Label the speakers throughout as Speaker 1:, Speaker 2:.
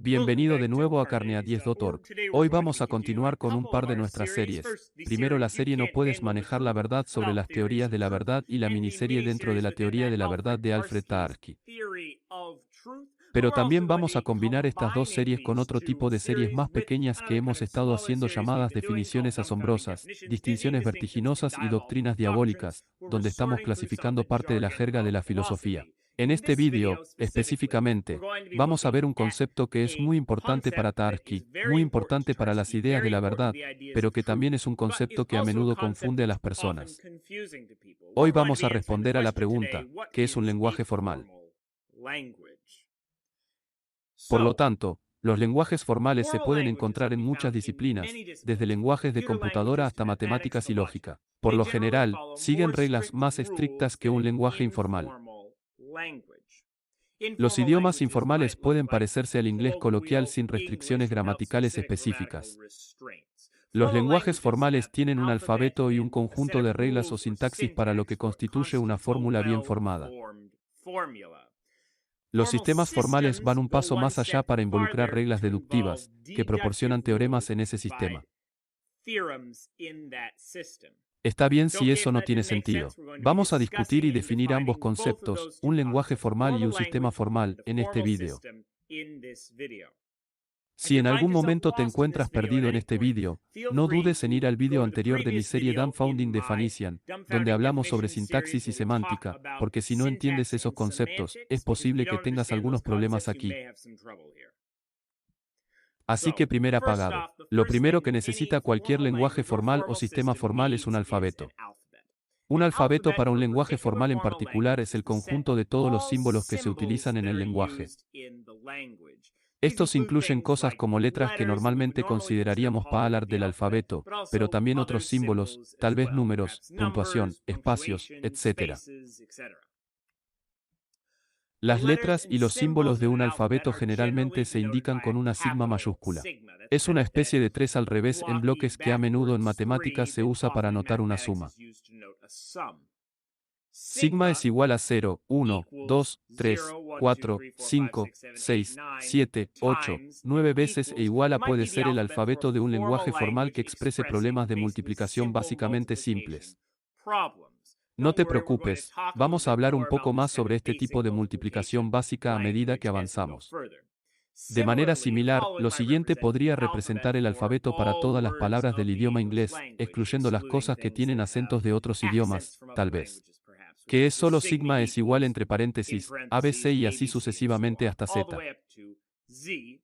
Speaker 1: Bienvenido de nuevo a Carneades.org. Hoy vamos a continuar con un par de nuestras series. Primero la serie No puedes manejar la verdad sobre las teorías de la verdad y la miniserie dentro de la teoría de la verdad de Alfred Tarski. Pero también vamos a combinar estas dos series con otro tipo de series más pequeñas que hemos estado haciendo llamadas definiciones asombrosas, distinciones vertiginosas y doctrinas diabólicas, donde estamos clasificando parte de la jerga de la filosofía. En este vídeo, específicamente, vamos a ver un concepto que es muy importante para Tarski, muy importante para las ideas de la verdad, pero que también es un concepto que a menudo confunde a las personas. Hoy vamos a responder a la pregunta, ¿qué es un lenguaje formal? Por lo tanto, los lenguajes formales se pueden encontrar en muchas disciplinas, desde lenguajes de computadora hasta matemáticas y lógica. Por lo general, siguen reglas más estrictas que un lenguaje informal. Los idiomas informales pueden parecerse al inglés coloquial sin restricciones gramaticales específicas. Los lenguajes formales tienen un alfabeto y un conjunto de reglas o sintaxis para lo que constituye una fórmula bien formada. Los sistemas formales van un paso más allá para involucrar reglas deductivas, que proporcionan teoremas en ese sistema. Está bien si eso no tiene sentido. Vamos a discutir y definir ambos conceptos, un lenguaje formal y un sistema formal, en este vídeo. Si en algún momento te encuentras perdido en este vídeo, no dudes en ir al vídeo anterior de mi serie Dumbfounding the Phoenician, donde hablamos sobre sintaxis y semántica, porque si no entiendes esos conceptos, es posible que tengas algunos problemas aquí. Así que primer apagado. Lo primero que necesita cualquier lenguaje formal o sistema formal es un alfabeto. Un alfabeto para un lenguaje formal en particular es el conjunto de todos los símbolos que se utilizan en el lenguaje. Estos incluyen cosas como letras que normalmente consideraríamos palabras del alfabeto, pero también otros símbolos, tal vez números, puntuación, espacios, etc. Las letras y los símbolos de un alfabeto generalmente se indican con una sigma mayúscula. Es una especie de 3 al revés en bloques que a menudo en matemáticas se usa para anotar una suma. Sigma es igual a 0, 1, 2, 3, 4, 5, 6, 7, 8, 9 veces e igual a puede ser el alfabeto de un lenguaje formal que exprese problemas de multiplicación básicamente simples. No te preocupes, vamos a hablar un poco más sobre este tipo de multiplicación básica a medida que avanzamos. De manera similar, lo siguiente podría representar el alfabeto para todas las palabras del idioma inglés, excluyendo las cosas que tienen acentos de otros idiomas, tal vez. Que es solo sigma es igual entre paréntesis, ABC y así sucesivamente hasta Z.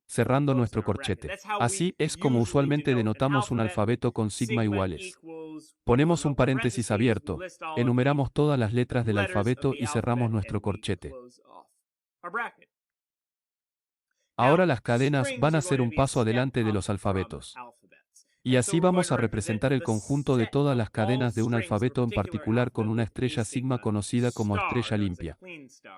Speaker 1: Cerrando nuestro corchete. Así es como usualmente denotamos un alfabeto con sigma iguales. Ponemos un paréntesis abierto, enumeramos todas las letras del alfabeto y cerramos nuestro corchete. Ahora las cadenas van a ser un paso adelante de los alfabetos. Y así vamos a representar el conjunto de todas las cadenas de un alfabeto en particular con una estrella sigma conocida como estrella limpia.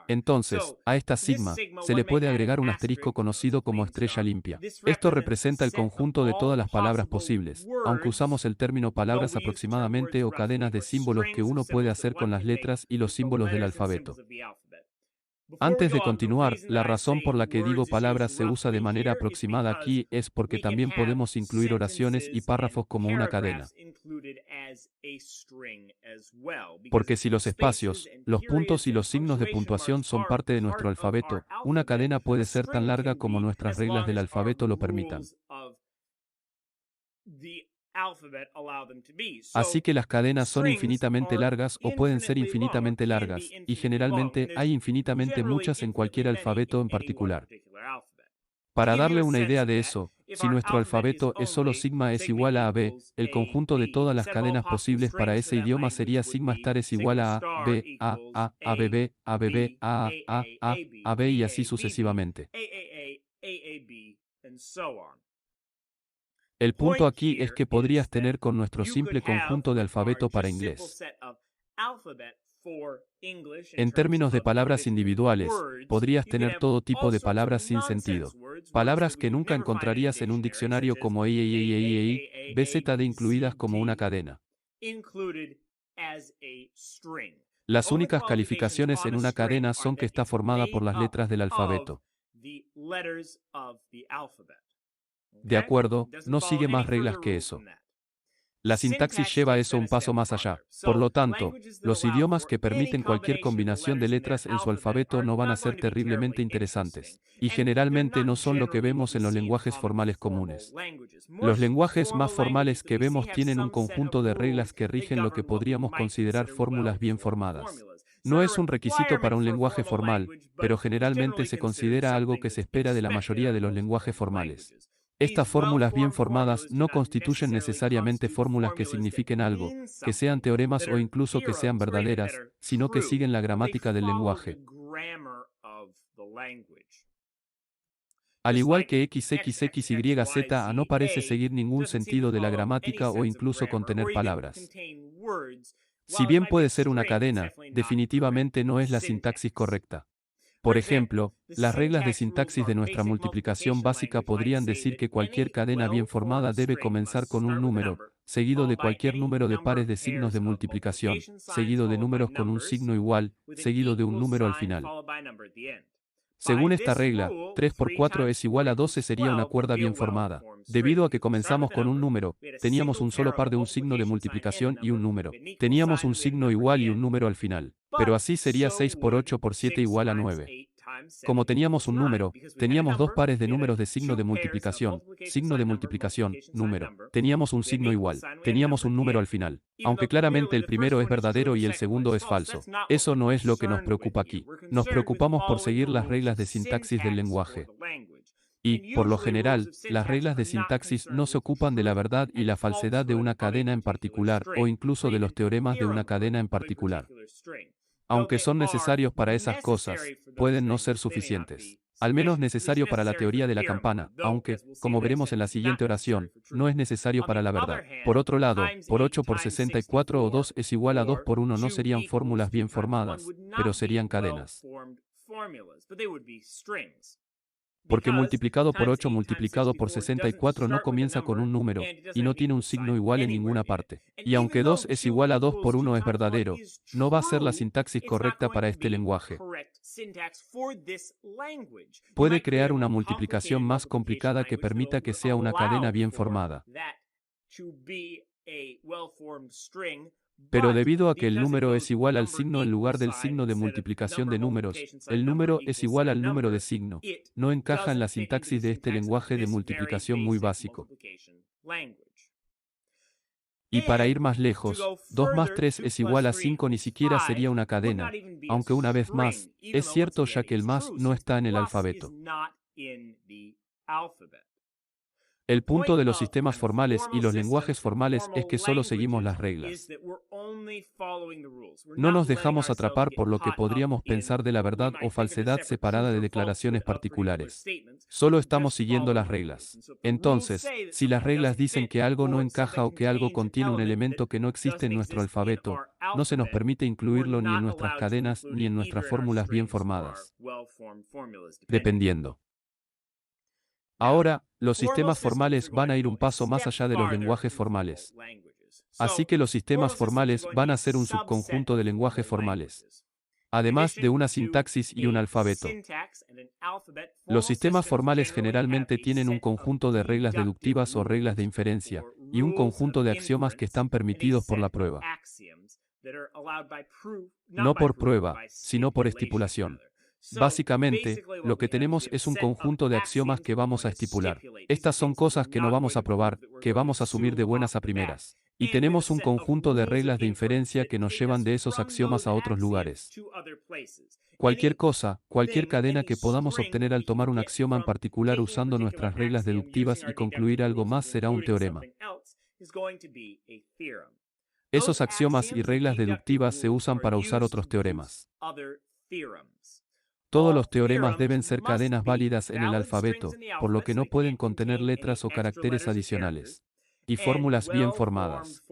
Speaker 1: Entonces, a esta sigma, se le puede agregar un asterisco conocido como estrella limpia. Esto representa el conjunto de todas las palabras posibles, aunque usamos el término palabras aproximadamente o cadenas de símbolos que uno puede hacer con las letras y los símbolos del alfabeto. Antes de continuar, la razón por la que digo palabras se usa de manera aproximada aquí es porque también podemos incluir oraciones y párrafos como una cadena. Porque si los espacios, los puntos y los signos de puntuación son parte de nuestro alfabeto, una cadena puede ser tan larga como nuestras reglas del alfabeto lo permitan. Así que las cadenas son infinitamente largas o pueden ser infinitamente largas, y generalmente hay infinitamente muchas en cualquier alfabeto en particular. Para darle una idea de eso, si nuestro alfabeto es solo sigma es igual a AB, el conjunto de todas las cadenas posibles para ese idioma sería sigma star es igual a B, A, ABB, ABB, AB y así sucesivamente. El punto aquí es que podrías tener con nuestro simple conjunto de alfabeto para inglés. En términos de palabras individuales, podrías tener todo tipo de palabras sin sentido. Palabras que nunca encontrarías en un diccionario como BZD incluidas como una cadena. Las únicas calificaciones en una cadena son que está formada por las letras del alfabeto. De acuerdo, no sigue más reglas que eso. La sintaxis lleva eso un paso más allá. Por lo tanto, los idiomas que permiten cualquier combinación de letras en su alfabeto no van a ser terriblemente interesantes, y generalmente no son lo que vemos en los lenguajes formales comunes. Los lenguajes más formales que vemos tienen un conjunto de reglas que rigen lo que podríamos considerar fórmulas bien formadas. No es un requisito para un lenguaje formal, pero generalmente se considera algo que se espera de la mayoría de los lenguajes formales. Estas fórmulas bien formadas no constituyen necesariamente fórmulas que signifiquen algo, que sean teoremas o incluso que sean verdaderas, sino que siguen la gramática del lenguaje. Al igual que XXXYZ no parece seguir ningún sentido de la gramática o incluso contener palabras. Si bien puede ser una cadena, definitivamente no es la sintaxis correcta. Por ejemplo, las reglas de sintaxis de nuestra multiplicación básica podrían decir que cualquier cadena bien formada debe comenzar con un número, seguido de cualquier número de pares de signos de multiplicación, seguido de números con un signo igual, seguido de un número al final. Según esta regla, 3 por 4 es igual a 12 sería una cuerda bien formada. Debido a que comenzamos con un número, teníamos un solo par de un signo de multiplicación y un número. Teníamos un signo igual y un número al final. Pero así sería 6 por 8 por 7 igual a 9. Como teníamos un número, teníamos dos pares de números de signo de multiplicación, número. Teníamos un signo igual, teníamos un número al final. Aunque claramente el primero es verdadero y el segundo es falso. Eso no es lo que nos preocupa aquí. Nos preocupamos por seguir las reglas de sintaxis del lenguaje. Y, por lo general, las reglas de sintaxis no se ocupan de la verdad y la falsedad de una cadena en particular o incluso de los teoremas de una cadena en particular. Aunque son necesarios para esas cosas, pueden no ser suficientes. Al menos necesario para la teoría de la campana, aunque, como veremos en la siguiente oración, no es necesario para la verdad. Por otro lado, por 8 por 64 o 2 es igual a 2 por 1 no serían fórmulas bien formadas, pero serían cadenas. Porque multiplicado por 8 multiplicado por 64 no comienza con un número, y no tiene un signo igual en ninguna parte. Y aunque 2 es igual a 2 por 1 es verdadero, no va a ser la sintaxis correcta para este lenguaje. Puede crear una multiplicación más complicada que permita que sea una cadena bien formada. Pero debido a que el número es igual al signo en lugar del signo de multiplicación de números, el número es igual al número de signo. No encaja en la sintaxis de este lenguaje de multiplicación muy básico. Y para ir más lejos, 2 más 3 es igual a 5 ni siquiera sería una cadena, aunque una vez más, es cierto ya que el más no está en el alfabeto. El punto de los sistemas formales y los lenguajes formales es que solo seguimos las reglas. No nos dejamos atrapar por lo que podríamos pensar de la verdad o falsedad separada de declaraciones particulares. Solo estamos siguiendo las reglas. Entonces, si las reglas dicen que algo no encaja o que algo contiene un elemento que no existe en nuestro alfabeto, no se nos permite incluirlo ni en nuestras cadenas ni en nuestras fórmulas bien formadas. Dependiendo. Ahora, los sistemas formales van a ir un paso más allá de los lenguajes formales. Así que los sistemas formales van a ser un subconjunto de lenguajes formales, además de una sintaxis y un alfabeto. Los sistemas formales generalmente tienen un conjunto de reglas deductivas o reglas de inferencia, y un conjunto de axiomas que están permitidos por la prueba. No por prueba, sino por estipulación. Básicamente, lo que tenemos es un conjunto de axiomas que vamos a estipular. Estas son cosas que no vamos a probar, que vamos a asumir de buenas a primeras. Y tenemos un conjunto de reglas de inferencia que nos llevan de esos axiomas a otros lugares. Cualquier cosa, cualquier cadena que podamos obtener al tomar un axioma en particular usando nuestras reglas deductivas y concluir algo más será un teorema. Esos axiomas y reglas deductivas se usan para usar otros teoremas. Todos los teoremas deben ser cadenas válidas en el alfabeto, por lo que no pueden contener letras o caracteres adicionales. Y fórmulas bien formadas.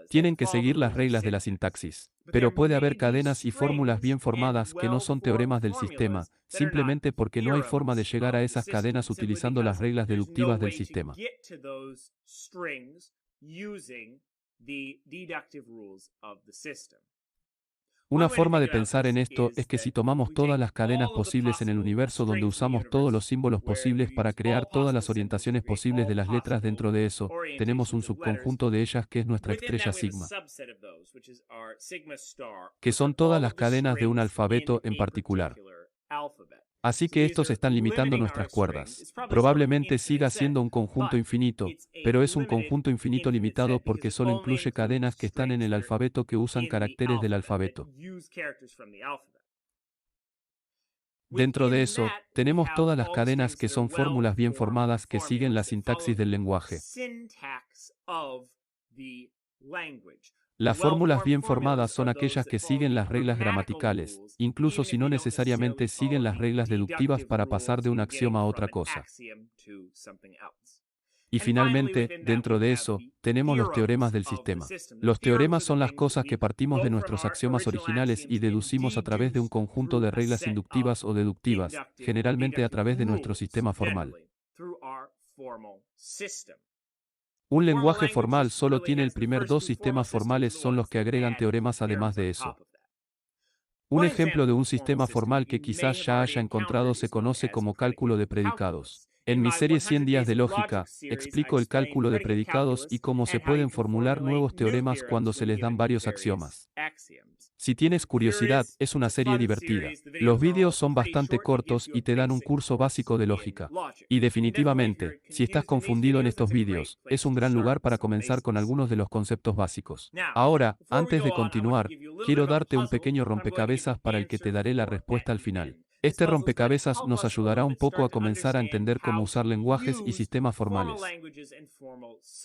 Speaker 1: Tienen que seguir las reglas de la sintaxis. Pero puede haber cadenas y fórmulas bien formadas que no son teoremas del sistema, simplemente porque no hay forma de llegar a esas cadenas utilizando las reglas deductivas del sistema. Una forma de pensar en esto es que si tomamos todas las cadenas posibles en el universo donde usamos todos los símbolos posibles para crear todas las orientaciones posibles de las letras dentro de eso, tenemos un subconjunto de ellas que es nuestra estrella sigma, que son todas las cadenas de un alfabeto en particular. Así que estos están limitando nuestras cuerdas. Probablemente siga siendo un conjunto infinito, pero es un conjunto infinito limitado porque solo incluye cadenas que están en el alfabeto que usan caracteres del alfabeto. Dentro de eso, tenemos todas las cadenas que son fórmulas bien formadas que siguen la sintaxis del lenguaje. Las fórmulas bien formadas son aquellas que siguen las reglas gramaticales, incluso si no necesariamente siguen las reglas deductivas para pasar de un axioma a otra cosa. Y finalmente, dentro de eso, tenemos los teoremas del sistema. Los teoremas son las cosas que partimos de nuestros axiomas originales y deducimos a través de un conjunto de reglas inductivas o deductivas, generalmente a través de nuestro sistema formal. Un lenguaje formal solo tiene el primer dos sistemas formales son los que agregan teoremas además de eso. Un ejemplo de un sistema formal que quizás ya haya encontrado se conoce como cálculo de predicados. En mi serie 100 días de lógica, explico el cálculo de predicados y cómo se pueden formular nuevos teoremas cuando se les dan varios axiomas. Si tienes curiosidad, es una serie divertida. Los vídeos son bastante cortos y te dan un curso básico de lógica. Y definitivamente, si estás confundido en estos vídeos, es un gran lugar para comenzar con algunos de los conceptos básicos. Ahora, antes de continuar, quiero darte un pequeño rompecabezas para el que te daré la respuesta al final. Este rompecabezas nos ayudará un poco a comenzar a entender cómo usar lenguajes y sistemas formales.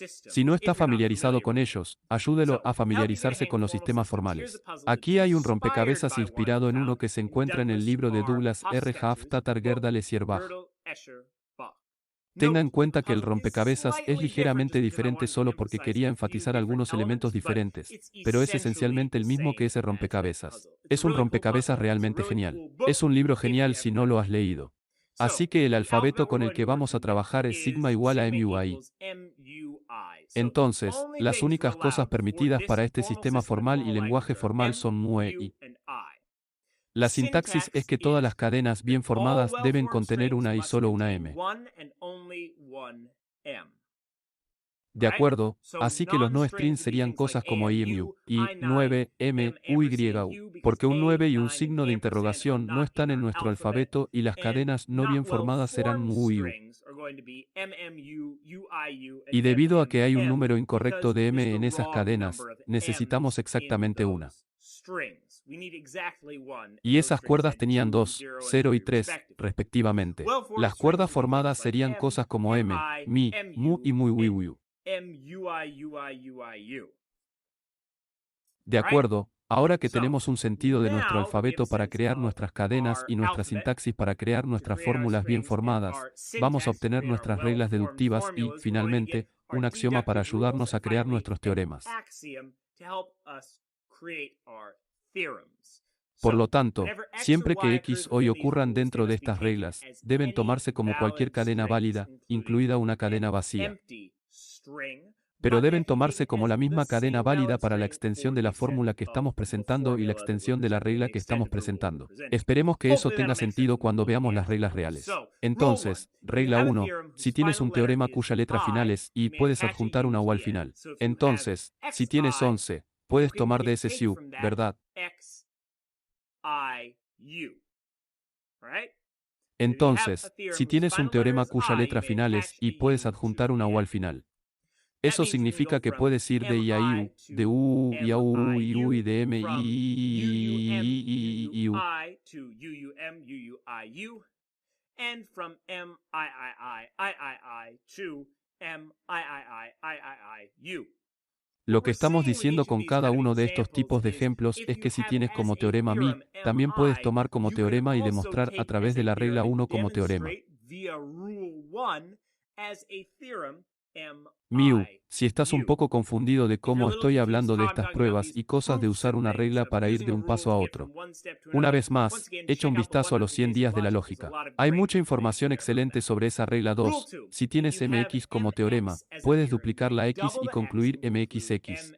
Speaker 1: Si no está familiarizado con ellos, ayúdelo a familiarizarse con los sistemas formales. Aquí hay un rompecabezas inspirado en uno que se encuentra en el libro de Douglas R. Hofstadter Gerda Esierbach. Tenga en cuenta que el rompecabezas es ligeramente diferente solo porque quería enfatizar algunos elementos diferentes, pero es esencialmente el mismo que ese rompecabezas. Es un rompecabezas realmente genial. Es un libro genial si no lo has leído. Así que el alfabeto con el que vamos a trabajar es sigma igual a MUI. Entonces, las únicas cosas permitidas para este sistema formal y lenguaje formal son mu e i. La sintaxis es que todas las cadenas bien formadas deben contener una y solo una M. De acuerdo, así que los no strings serían cosas como IMU, I, 9, M, UYU, porque un 9 y un signo de interrogación no están en nuestro alfabeto y las cadenas no bien formadas serán MUIU. Y debido a que hay un número incorrecto de M en esas cadenas, necesitamos exactamente una. Y esas cuerdas tenían 2, 0 y 3, respectivamente. Las cuerdas formadas serían cosas como M, Mi, Mu y Muy. De acuerdo, ahora que tenemos un sentido de nuestro alfabeto para crear nuestras cadenas y nuestra sintaxis para crear nuestras fórmulas bien formadas, vamos a obtener nuestras reglas deductivas y, finalmente, un axioma para ayudarnos a crear nuestros teoremas. Por lo tanto, siempre que X o Y ocurran dentro de estas reglas, deben tomarse como cualquier cadena válida, incluida una cadena vacía. Pero deben tomarse como la misma cadena válida para la extensión de la fórmula que estamos presentando y la extensión de la regla que estamos presentando. Esperemos que eso tenga sentido cuando veamos las reglas reales. Entonces, regla 1, si tienes un teorema cuya letra final es I, puedes adjuntar una U al final. Entonces, si tienes 11, puedes tomar de ese SU, ¿verdad? Entonces, si tienes un teorema cuya letra final es I, puedes adjuntar una U al final. Eso significa que puedes ir de I a IU, de U y a U y U y de M y U. Lo que estamos diciendo con cada uno de estos tipos de ejemplos es que si tienes como teorema Mi, también puedes tomar como teorema y demostrar a través de la regla 1 como teorema. Miu, si estás un poco confundido de cómo estoy hablando de estas pruebas y cosas de usar una regla para ir de un paso a otro. Una vez más, echa un vistazo a los 100 días de la lógica. Hay mucha información excelente sobre esa regla 2. Si tienes MX como teorema, puedes duplicar la X y concluir MXX.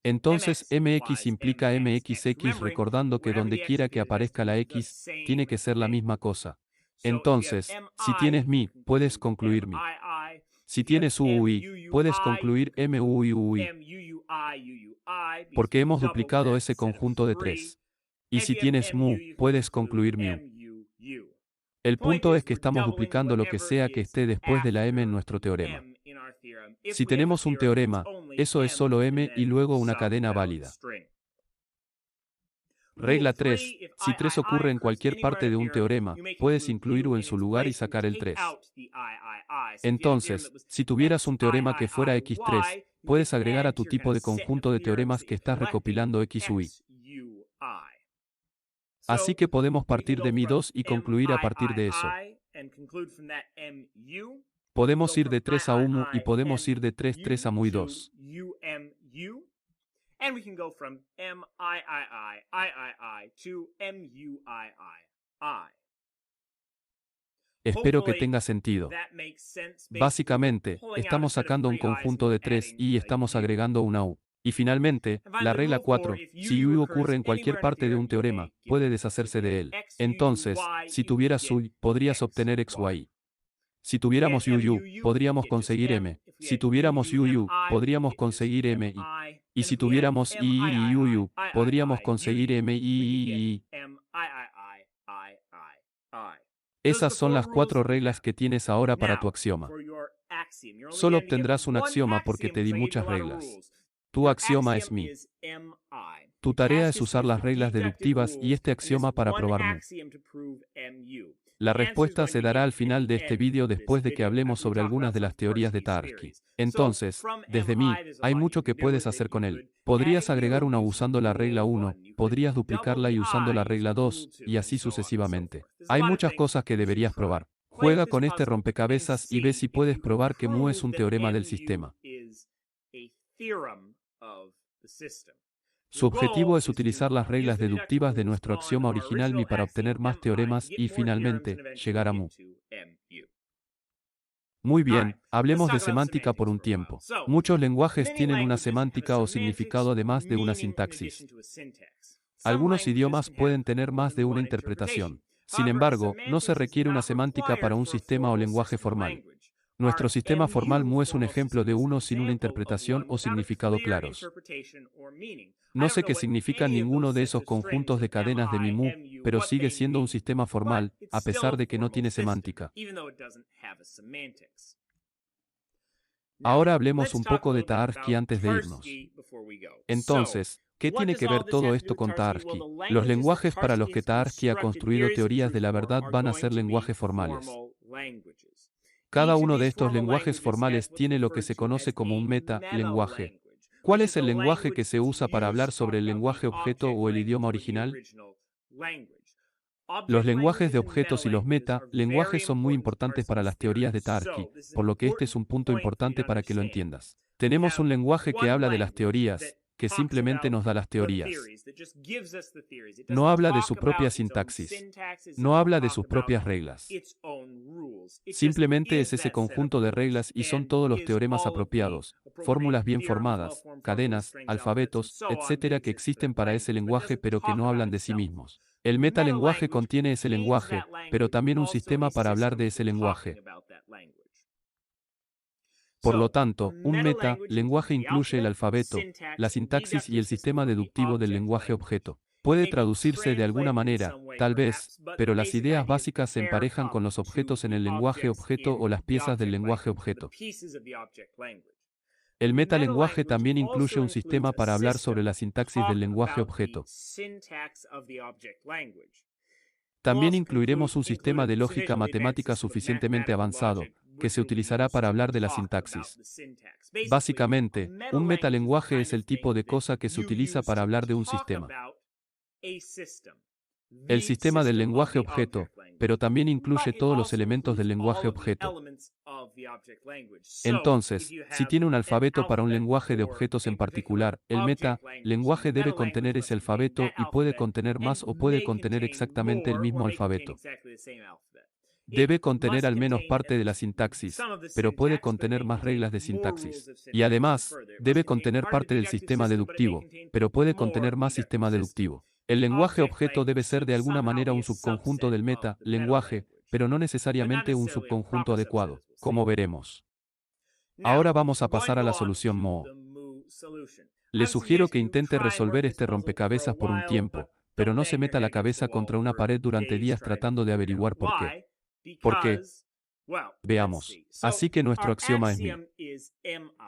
Speaker 1: Entonces MX implica MXX recordando que donde quiera que aparezca la X, tiene que ser la misma cosa. Entonces, si tienes mi, puedes concluir mi. Si tienes UUI, puedes concluir MUUI, porque hemos duplicado ese conjunto de 3. Y si tienes mu, puedes concluir mu. El punto es que estamos duplicando lo que sea que esté después de la m en nuestro teorema. Si tenemos un teorema, eso es solo m y luego una cadena válida. Regla 3. Si 3 ocurre en cualquier parte de un teorema, puedes incluir u en su lugar y sacar el 3. Entonces, si tuvieras un teorema que fuera x3, puedes agregar a tu tipo de conjunto de teoremas que estás recopilando xui. Así que podemos partir de mi2 y concluir a partir de eso. Podemos ir de 3 a mu y podemos ir de 3 a muy2.
Speaker 2: And we can go from MIII to MUII.
Speaker 1: Espero que tenga sentido. Básicamente, estamos sacando un conjunto de 3 y estamos agregando una u. Y finalmente, la regla 4, si u ocurre en cualquier parte de un teorema, puede deshacerse de él. Entonces, si tuvieras u, podrías obtener xy. Si tuviéramos UU, podríamos conseguir M. Si tuviéramos UU, podríamos conseguir MI. Y si tuviéramos II y UU, podríamos conseguir MII. Esas son las 4 reglas que tienes ahora para tu axioma. Solo obtendrás un axioma porque te di muchas reglas. Tu axioma es mi. Tu tarea es usar las reglas deductivas y este axioma para probar mu. La respuesta se dará al final de este vídeo después de que hablemos sobre algunas de las teorías de Tarski. Entonces, desde mí, hay mucho que puedes hacer con él. Podrías agregar una usando la regla 1, podrías duplicarla y usando la regla 2, y así sucesivamente. Hay muchas cosas que deberías probar. Juega con este rompecabezas y ve si puedes probar que mu es un teorema del sistema. Su objetivo es utilizar las reglas deductivas de nuestro axioma original mi para obtener más teoremas y, finalmente, llegar a mu. Muy bien, hablemos de semántica por un tiempo. Muchos lenguajes tienen una semántica o significado además de una sintaxis. Algunos idiomas pueden tener más de una interpretación. Sin embargo, no se requiere una semántica para un sistema o lenguaje formal. Nuestro sistema formal mu es un ejemplo de uno sin una interpretación o significado claros. No sé qué significan ninguno de esos conjuntos de cadenas de mi mu, pero sigue siendo un sistema formal, a pesar de que no tiene semántica. Ahora hablemos un poco de Tarski antes de irnos. Entonces, ¿qué tiene que ver todo esto con Tarski? Los lenguajes para los que Tarski ha construido teorías de la verdad van a ser lenguajes formales. Cada uno de estos lenguajes formales tiene lo que se conoce como un meta-lenguaje. ¿Cuál es el lenguaje que se usa para hablar sobre el lenguaje objeto o el idioma original? Los lenguajes de objetos y los meta-lenguajes son muy importantes para las teorías de Tarski, por lo que este es un punto importante para que lo entiendas. Tenemos un lenguaje que habla de las teorías, que simplemente nos da las teorías. No habla de su propia sintaxis. No habla de sus propias reglas. Simplemente es ese conjunto de reglas y son todos los teoremas apropiados, fórmulas bien formadas, cadenas, alfabetos, etcétera que existen para ese lenguaje pero que no hablan de sí mismos. El metalenguaje contiene ese lenguaje, pero también un sistema para hablar de ese lenguaje. Por lo tanto, un meta-lenguaje incluye el alfabeto, la sintaxis y el sistema deductivo del lenguaje objeto. Puede traducirse de alguna manera, tal vez, pero las ideas básicas se emparejan con los objetos en el lenguaje objeto o las piezas del lenguaje objeto. El metalenguaje también incluye un sistema para hablar sobre la sintaxis del lenguaje objeto. También incluiremos un sistema de lógica matemática suficientemente avanzado, que se utilizará para hablar de la sintaxis. Básicamente, un metalenguaje es el tipo de cosa que se utiliza para hablar de un sistema. El sistema del lenguaje objeto, pero también incluye todos los elementos del lenguaje objeto. Entonces, si tiene un alfabeto para un lenguaje de objetos en particular, el meta-lenguaje debe contener ese alfabeto y puede contener más o puede contener exactamente el mismo alfabeto. Debe contener al menos parte de la sintaxis, pero puede contener más reglas de sintaxis. Y además, debe contener parte del sistema deductivo, pero puede contener más sistema deductivo. El lenguaje objeto debe ser de alguna manera un subconjunto del meta-lenguaje, pero no necesariamente un subconjunto adecuado, como veremos. Ahora vamos a pasar a la solución Moo. Le sugiero que intente resolver este rompecabezas por un tiempo, pero no se meta la cabeza contra una pared durante días tratando de averiguar por qué. ¿Por qué? Veamos. Así que nuestro axioma es mi.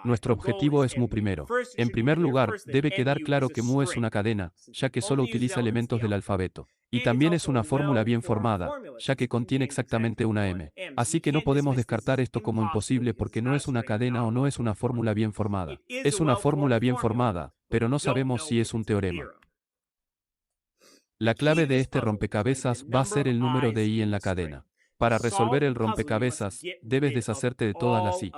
Speaker 1: Nuestro objetivo es mu primero. En primer lugar, debe quedar claro que mu es una cadena, ya que solo utiliza elementos del alfabeto. Y también es una fórmula bien formada, ya que contiene exactamente una m. Así que no podemos descartar esto como imposible porque no es una cadena o no es una fórmula bien formada. Es una fórmula bien formada, pero no sabemos si es un teorema. La clave de este rompecabezas va a ser el número de i en la cadena. Para resolver el rompecabezas, debes deshacerte de todas las i.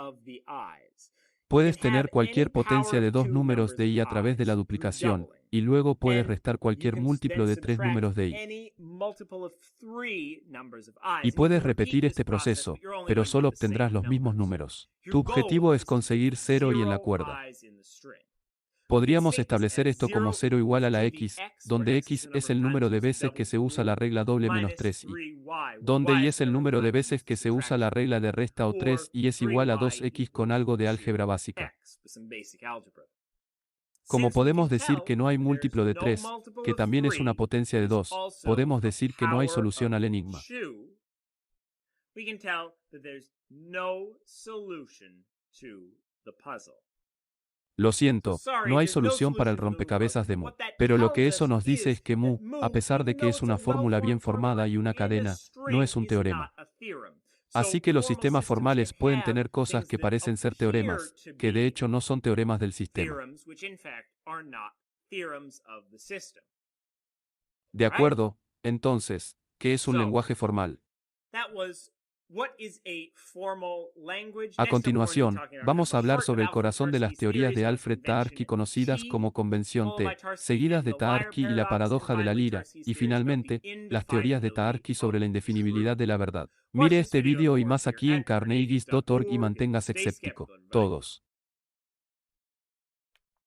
Speaker 1: Puedes tener cualquier potencia de 2 números de i a través de la duplicación, y luego puedes restar cualquier múltiplo de 3 números de i. Y puedes repetir este proceso, pero solo obtendrás los mismos números. Tu objetivo es conseguir 0 i en la cuerda. Podríamos establecer esto como 0 igual a la x, donde x es el número de veces que se usa la regla doble menos 3i. Donde y es el número de veces que se usa la regla de resta o 3 y es igual a 2x con algo de álgebra básica. Como podemos decir que no hay múltiplo de 3, que también es una potencia de 2, podemos decir que no hay solución al enigma. Lo siento, no hay solución para el rompecabezas de mu. Pero lo que eso nos dice es que mu, a pesar de que es una fórmula bien formada y una cadena, no es un teorema. Así que los sistemas formales pueden tener cosas que parecen ser teoremas, que de hecho no son teoremas del sistema. De acuerdo, entonces, ¿qué es un lenguaje formal? A continuación, vamos a hablar sobre el corazón de las teorías de Alfred Tarski conocidas como convención T, seguidas de Tarski y la paradoja de la lira, y finalmente, las teorías de Tarski sobre la indefinibilidad de la verdad. Mire este vídeo y más aquí en carnegies.org y manténgase escéptico, todos.